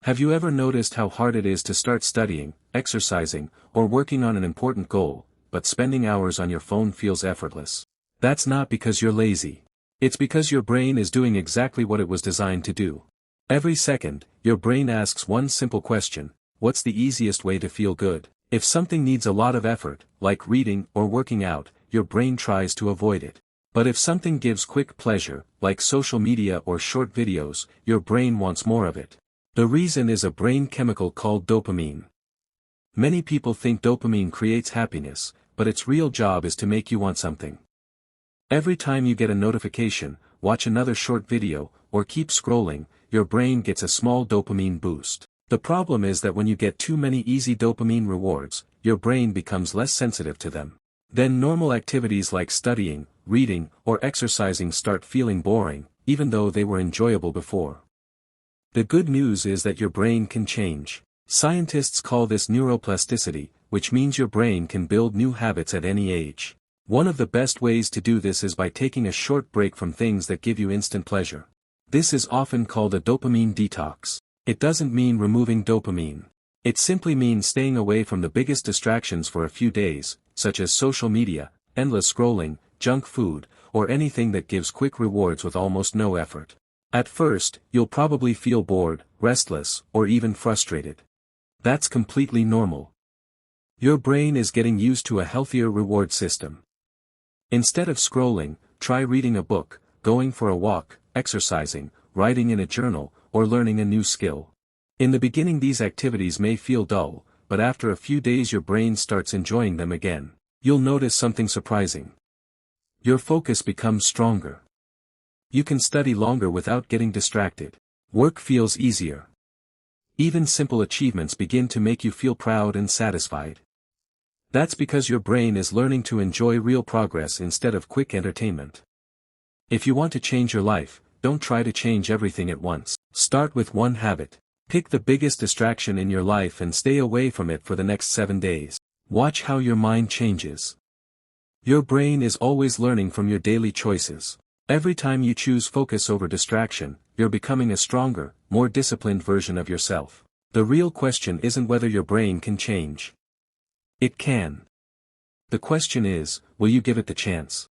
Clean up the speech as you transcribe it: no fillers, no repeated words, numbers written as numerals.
Have you ever noticed how hard it is to start studying, exercising, or working on an important goal, but spending hours on your phone feels effortless? That's not because you're lazy. It's because your brain is doing exactly what it was designed to do. Every second, your brain asks one simple question: what's the easiest way to feel good? If something needs a lot of effort, like reading or working out, your brain tries to avoid it. But if something gives quick pleasure, like social media or short videos, your brain wants more of it. The reason is a brain chemical called dopamine. Many people think dopamine creates happiness, but its real job is to make you want something. Every time you get a notification, watch another short video, or keep scrolling, your brain gets a small dopamine boost. The problem is that when you get too many easy dopamine rewards, your brain becomes less sensitive to them. Then normal activities like studying, reading, or exercising start feeling boring, even though they were enjoyable before. The good news is that your brain can change. Scientists call this neuroplasticity, which means your brain can build new habits at any age. One of the best ways to do this is by taking a short break from things that give you instant pleasure. This is often called a dopamine detox. It doesn't mean removing dopamine. It simply means staying away from the biggest distractions for a few days, such as social media, endless scrolling, junk food, or anything that gives quick rewards with almost no effort. At first, you'll probably feel bored, restless, or even frustrated. That's completely normal. Your brain is getting used to a healthier reward system. Instead of scrolling, try reading a book, going for a walk, exercising, writing in a journal, or learning a new skill. In the beginning these activities may feel dull, but after a few days your brain starts enjoying them again. You'll notice something surprising. Your focus becomes stronger. You can study longer without getting distracted. Work feels easier. Even simple achievements begin to make you feel proud and satisfied. That's because your brain is learning to enjoy real progress instead of quick entertainment. If you want to change your life, don't try to change everything at once. Start with one habit. Pick the biggest distraction in your life and stay away from it for the next 7 days. Watch how your mind changes. Your brain is always learning from your daily choices. Every time you choose focus over distraction, you're becoming a stronger, more disciplined version of yourself. The real question isn't whether your brain can change. It can. The question is, will you give it the chance?